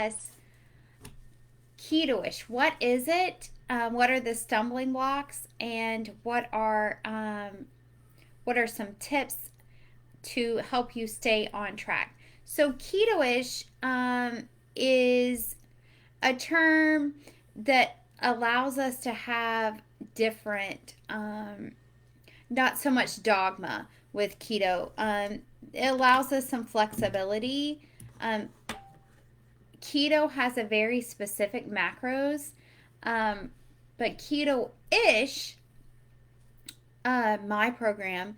us ketoish. What is it? What are the stumbling blocks? And what are some tips to help you stay on track? So ketoish is a term that allows us to have different, not so much dogma with keto. It allows us some flexibility. Um, Keto has a very specific macros, but keto-ish, my program,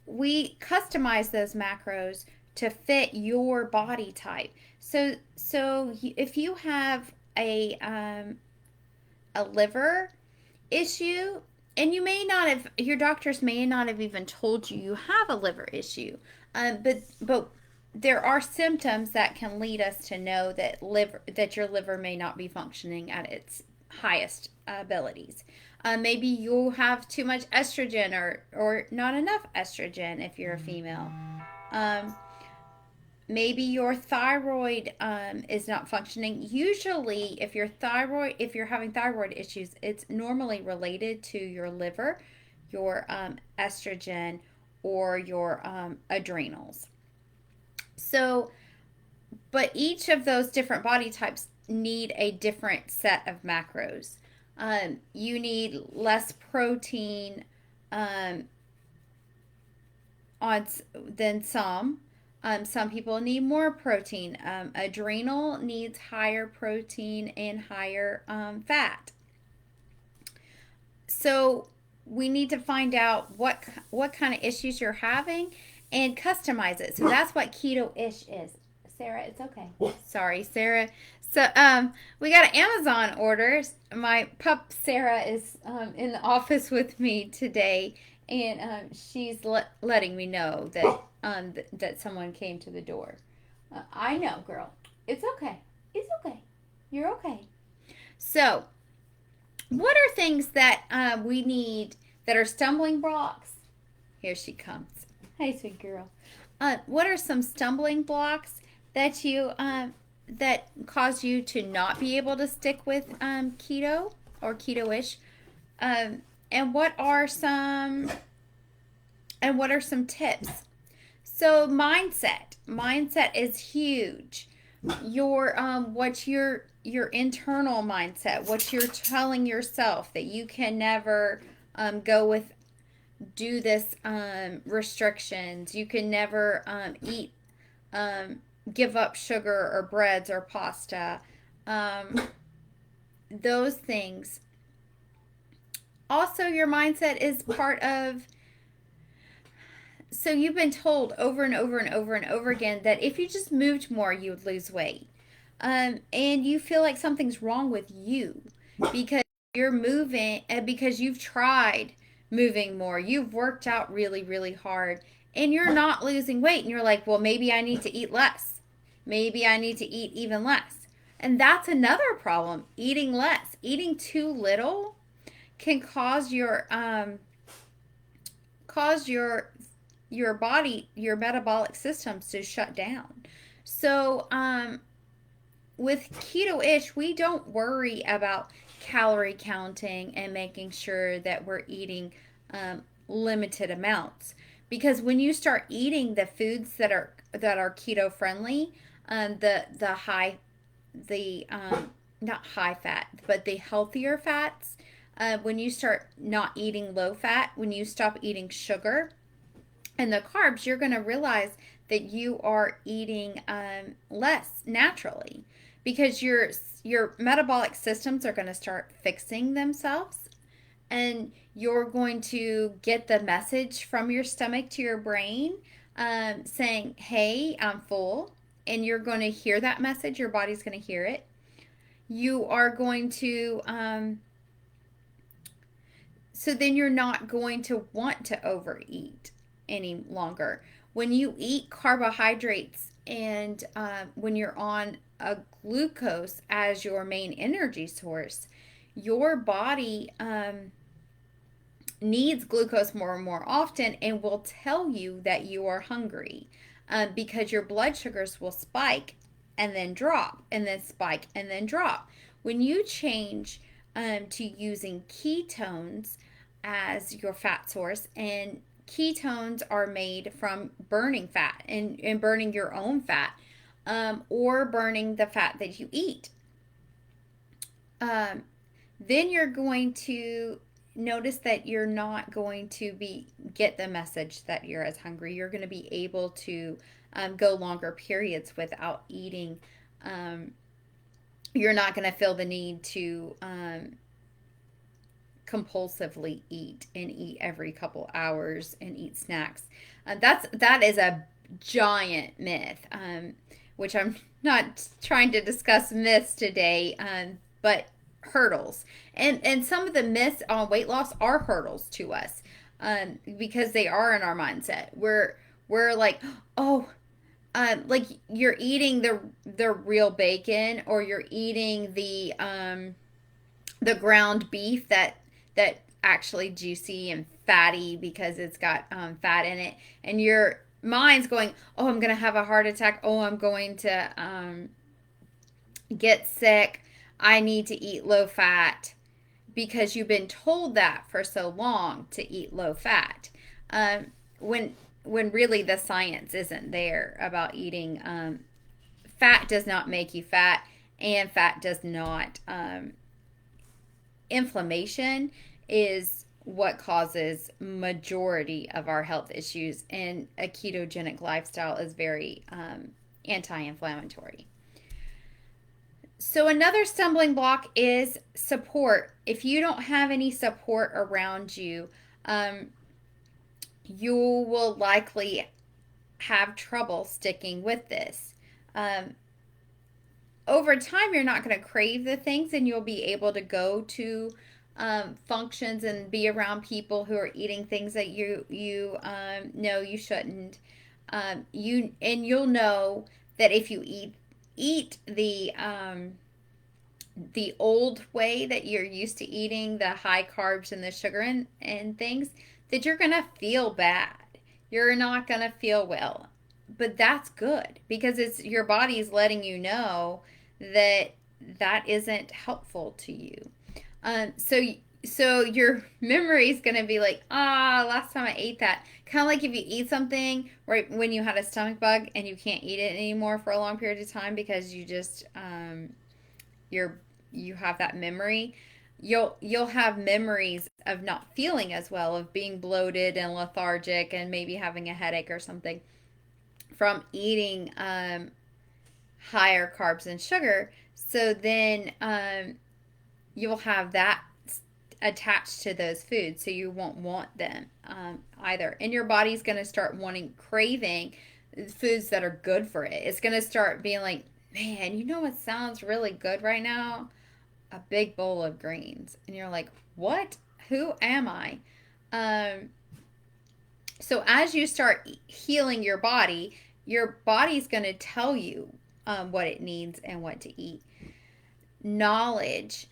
we customize those macros to fit your body type. So if you have a liver issue, and you may not have, your doctors may not have even told you you have a liver issue, but there are symptoms that can lead us to know that your liver may not be functioning at its highest abilities. Maybe you have too much estrogen or not enough estrogen if you're a female. Um, Maybe your thyroid is not functioning. Usually, if you're having thyroid issues, it's normally related to your liver, your estrogen, or your adrenals. So, but each of those different body types need a different set of macros. You need less protein um, on than some. Some people need more protein. Adrenal needs higher protein and higher fat. So we need to find out what kind of issues you're having and customize it. So that's what keto-ish is. Sarah, it's okay. Sorry, Sarah. So we got an Amazon order. My pup Sarah is in the office with me today, and she's letting me know that that someone came to the door. I know, girl. It's okay. It's okay. You're okay. So, what are things that we need that are stumbling blocks? Here she comes. Hey, sweet girl. What are some stumbling blocks that you that cause you to not be able to stick with keto or keto-ish? Um, and what are some tips? So mindset is huge. What's your internal mindset? What you're telling yourself that you can never do this restrictions. You can never eat give up sugar or breads or pasta. Um, those things. Also, your mindset is part of. So you've been told over and over and over and over again that if you just moved more, you would lose weight. And you feel like something's wrong with you because you're moving and because you've tried moving more. You've worked out really, really hard and you're not losing weight. And you're like, well, maybe I need to eat less. Maybe I need to eat even less. And that's another problem. Eating less. Eating too little can cause your body, your metabolic systems to shut down. So, with keto-ish, we don't worry about calorie counting and making sure that we're eating limited amounts. Because when you start eating the foods that are keto friendly, the high the not high fat, but the healthier fats, when you start not eating low fat, when you stop eating sugar and the carbs, you're going to realize that you are eating less naturally because your metabolic systems are going to start fixing themselves, and you're going to get the message from your stomach to your brain saying, hey, I'm full, and you're going to hear that message. Your body's going to hear it. You are going to so then you're not going to want to overeat any longer. When you eat carbohydrates and when you're on a glucose as your main energy source, your body needs glucose more and more often and will tell you that you are hungry because your blood sugars will spike and then drop, and then spike and then drop. When you change to using ketones as your fat source, and ketones are made from burning fat and burning your own fat, or burning the fat that you eat, um, then you're going to notice that you're not going to get the message that you're as hungry. You're going to be able to go longer periods without eating. Um, you're not going to feel the need to compulsively eat and eat every couple hours and eat snacks. That is a giant myth, which I'm not trying to discuss myths today, but hurdles. And some of the myths on weight loss are hurdles to us, because they are in our mindset. We're like, oh, like you're eating the real bacon, or you're eating the ground beef that actually juicy and fatty because it's got fat in it, and your mind's going, oh, I'm gonna have a heart attack, oh, I'm going to get sick, I need to eat low fat, because you've been told that for so long to eat low fat, when really the science isn't there about eating. Fat does not make you fat, and fat does not inflammation is what causes majority of our health issues, and a ketogenic lifestyle is very anti-inflammatory. So another stumbling block is support. If you don't have any support around you, you will likely have trouble sticking with this. Over time, you're not going to crave the things, and you'll be able to go to functions and be around people who are eating things that you know you shouldn't. You'll know that if you eat the old way that you're used to eating, the high carbs and the sugar and things, that you're gonna feel bad. You're not gonna feel well. But that's good, because it's your body's letting you know that that isn't helpful to you. So your memory is going to be like, last time I ate that. Kind of like if you eat something right when you had a stomach bug and you can't eat it anymore for a long period of time because you just you have that memory. You'll have memories of not feeling as well, of being bloated and lethargic and maybe having a headache or something from eating higher carbs and sugar. So then you'll have that attached to those foods, so you won't want them either. And your body's going to start craving foods that are good for it. It's going to start being like, man, you know what sounds really good right now? A big bowl of greens. And you're like, what? Who am I? So as you start healing your body's going to tell you what it needs and what to eat. Knowledge,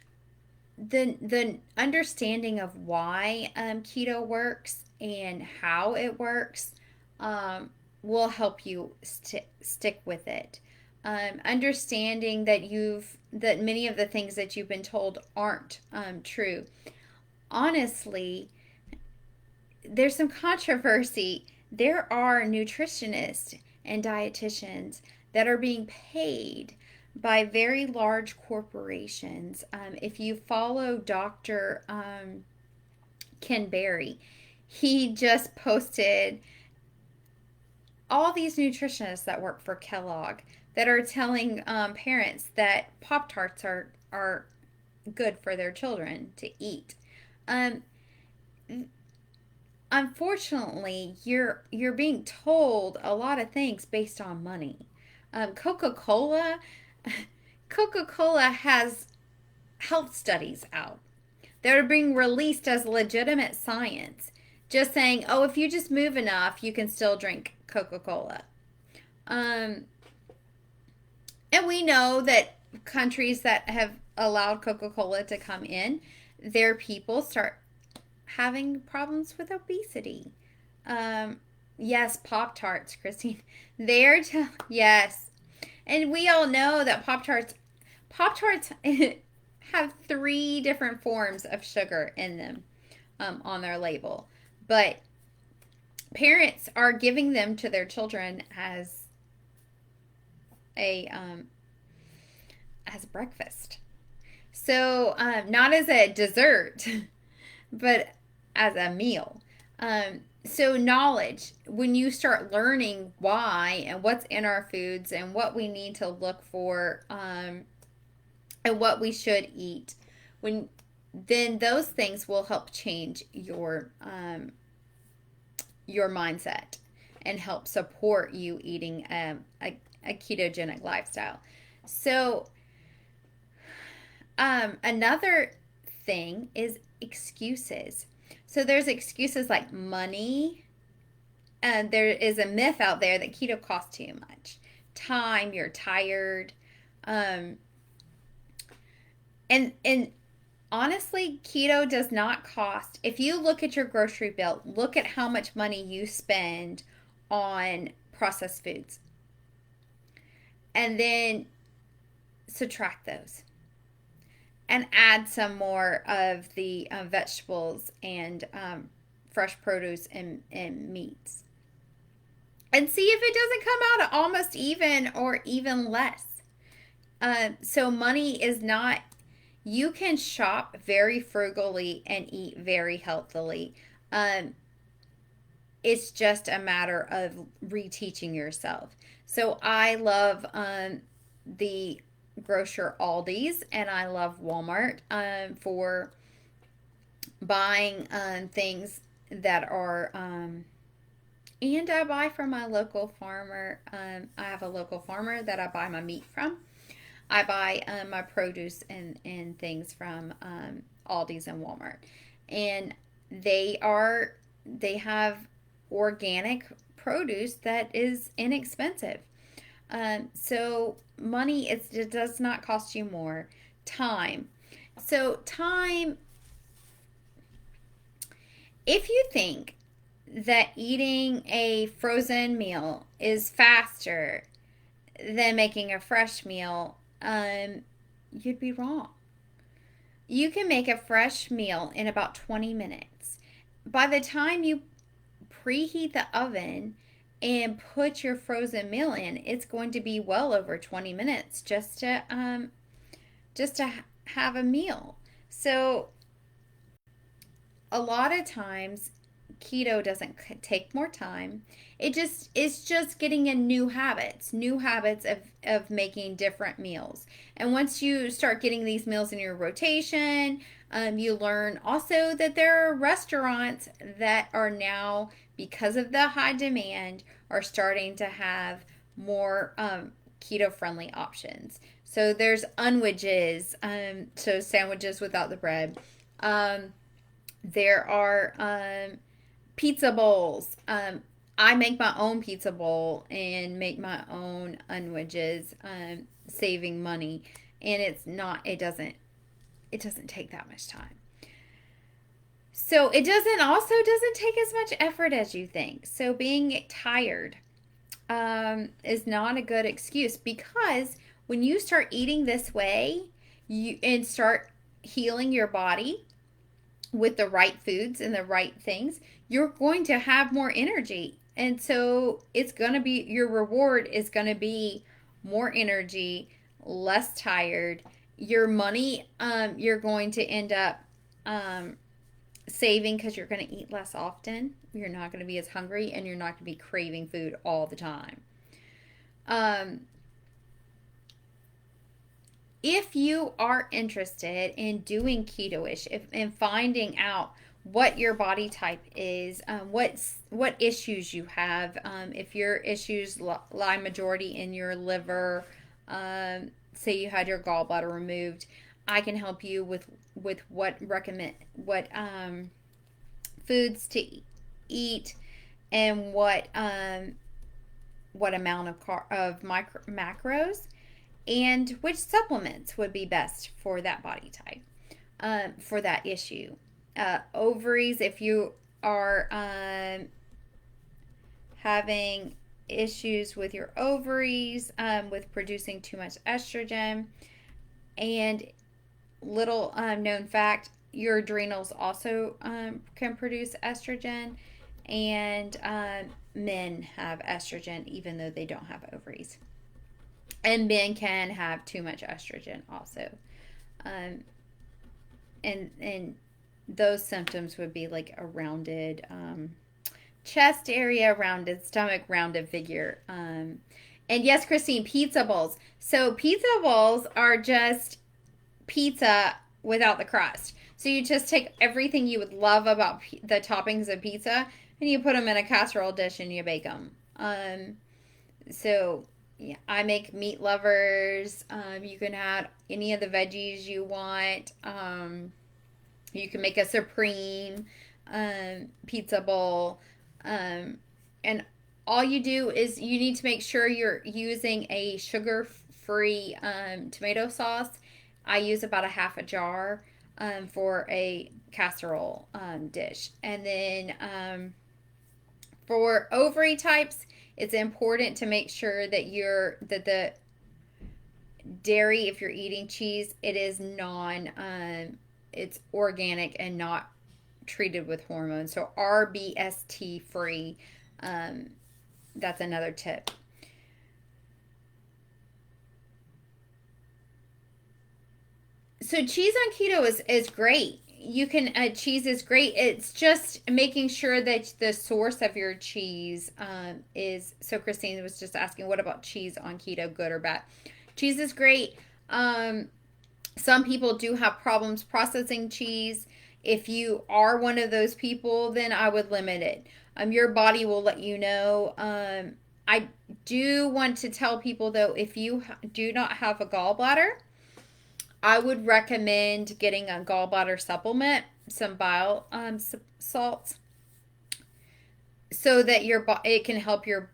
the understanding of why keto works and how it works will help you stick with it. Understanding that many of the things that you've been told aren't true. Honestly, there's some controversy. There are nutritionists and dietitians that are being paid by very large corporations. If you follow Dr. Ken Berry, he just posted all these nutritionists that work for Kellogg that are telling parents that Pop-Tarts are good for their children to eat. Unfortunately, you're being told a lot of things based on money. Coca-Cola has health studies out that are being released as legitimate science, just saying, oh, if you just move enough, you can still drink Coca-Cola. And we know that countries that have allowed Coca-Cola to come in, their people start having problems with obesity. Yes, Pop-Tarts, Christine. Yes. And we all know that Pop Tarts have 3 different forms of sugar in them on their label. But parents are giving them to their children a as breakfast. So not as a dessert, but as a meal. So knowledge, when you start learning why and what's in our foods and what we need to look for, and what we should eat, when then those things will help change your mindset and help support you eating a ketogenic lifestyle. So another thing is excuses. So there's excuses like money. And there is a myth out there that keto costs too much. Time, you're tired. Um, and honestly, keto does not cost. If you look at your grocery bill, look at how much money you spend on processed foods. And then subtract those and add some more of the vegetables and fresh produce and meats. And see if it doesn't come out almost even or even less. So money is not, you can shop very frugally and eat very healthily. It's just a matter of reteaching yourself. So I love the grocer Aldi's, and I love Walmart for buying things that are and I buy from my local farmer. I have a local farmer that I buy my meat from. I buy my produce and things from Aldi's and Walmart, and they have organic produce that is inexpensive. So money, it does not cost you more. Time. So time, if you think that eating a frozen meal is faster than making a fresh meal, you'd be wrong. You can make a fresh meal in about 20 minutes. By the time you preheat the oven and put your frozen meal in, it's going to be well over 20 minutes just to have a meal. So a lot of times keto doesn't take more time. It's just getting in new habits of making different meals. And once you start getting these meals in your rotation, you learn also that there are restaurants that are now, because of the high demand, are starting to have more keto friendly options. So there's unwedges, so sandwiches without the bread. There are pizza bowls. I make my own pizza bowl and make my own unwedges, saving money, and it doesn't take that much time. So it doesn't take as much effort as you think. So being tired is not a good excuse, because when you start eating this way, and start healing your body with the right foods and the right things, you're going to have more energy. And so it's going to be, your reward is going to be more energy, less tired. Your money, you're going to end up saving, because you're going to eat less often. You're not going to be as hungry, and you're not going to be craving food all the time. If you are interested in doing ketoish and finding out what your body type is, what issues you have, if your issues lie majority in your liver, say you had your gallbladder removed, I can help you with what foods to eat, and what amount of macros, and which supplements would be best for that body type, for that issue. Ovaries, if you are having issues with your ovaries, with producing too much estrogen. And little known fact, your adrenals also can produce estrogen, and men have estrogen even though they don't have ovaries. And men can have too much estrogen also. Um, and those symptoms would be like a rounded chest area, rounded stomach, rounded figure. And yes, Christine, pizza balls. So pizza balls are just pizza without the crust. So you just take everything you would love about the toppings of pizza and you put them in a casserole dish and you bake them. So yeah, I make meat lovers. You can add any of the veggies you want. You can make a supreme pizza bowl. And all you do is you need to make sure you're using a sugar-free tomato sauce. I use about a half a jar for a casserole dish. And then for ovary types, it's important to make sure that the dairy, if you're eating cheese, it is it's organic and not treated with hormones. So RBST free. That's another tip. So cheese on keto is great. You can cheese is great. It's just making sure that the source of your cheese is. So Christine was just asking, what about cheese on keto, good or bad? Cheese is great. Some people do have problems processing cheese. If you are one of those people, then I would limit it. Your body will let you know. I do want to tell people though, if you do not have a gallbladder, I would recommend getting a gallbladder supplement, some bile salts, so that it can help your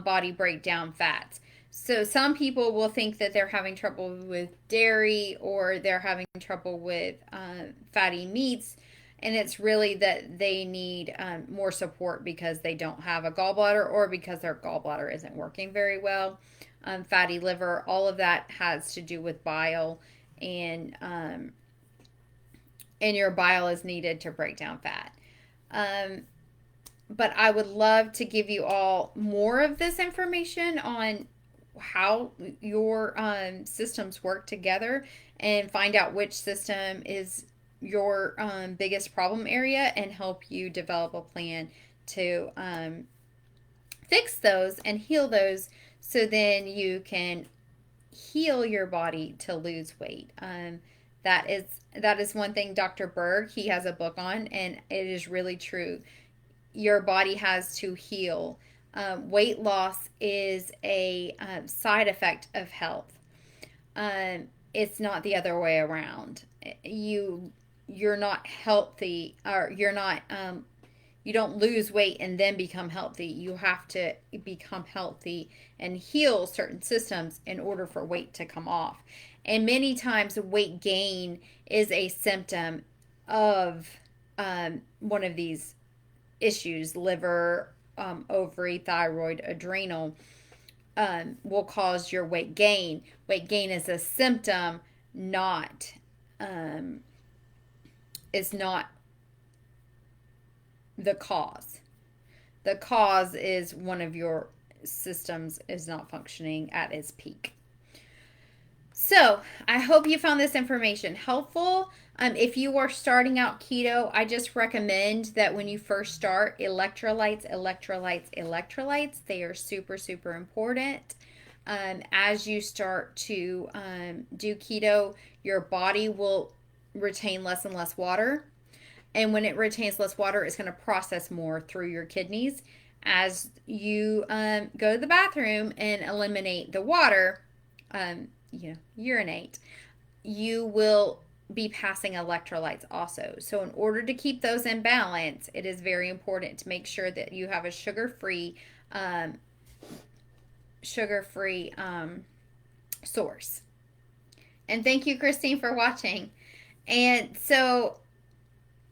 body break down fats. So some people will think that they're having trouble with dairy or they're having trouble with fatty meats, and it's really that they need more support because they don't have a gallbladder or because their gallbladder isn't working very well. Fatty liver, all of that has to do with bile, and your bile is needed to break down fat. But I would love to give you all more of this information on how your systems work together and find out which system is your biggest problem area and help you develop a plan to fix those and heal those, so then you can heal your body to lose weight. That is one thing Dr. Berg, he has a book on, and it is really true. Your body has to heal. Weight loss is a side effect of health. It's not the other way around. You're not healthy, or you don't lose weight and then become healthy. You have to become healthy and heal certain systems in order for weight to come off. And many times weight gain is a symptom of one of these issues: liver, ovary, thyroid, adrenal, will cause your weight gain. Weight gain is a symptom, is not the cause. The cause is one of your systems is not functioning at its peak. So I hope you found this information helpful. If you are starting out keto, I just recommend that when you first start, electrolytes. They are super, super important. As you start to do keto, your body will retain less and less water. And when it retains less water, it's going to process more through your kidneys. As you go to the bathroom and eliminate the water, urinate, you will be passing electrolytes also. So in order to keep those in balance, it is very important to make sure that you have a sugar-free source. And thank you, Christine, for watching. And so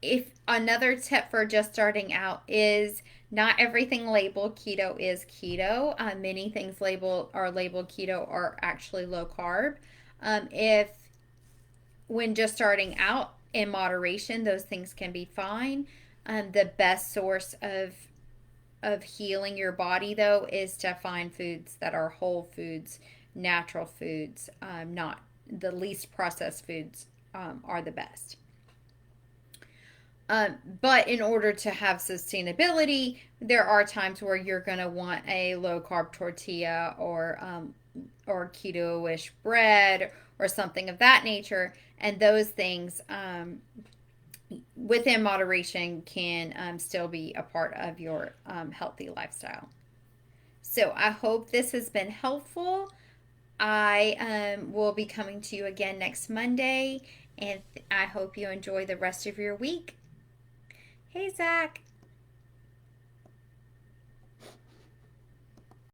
if another tip for just starting out is Not everything labeled keto is keto. Many things labeled keto are actually low carb. If when just starting out in moderation, those things can be fine. The best source of healing your body though is to find foods that are whole foods, natural foods, not the least processed foods are the best. But in order to have sustainability, there are times where you're going to want a low carb tortilla or keto-ish bread or something of that nature, and those things within moderation can still be a part of your healthy lifestyle. So I hope this has been helpful. I will be coming to you again next Monday, and I hope you enjoy the rest of your week. Hey, Zach.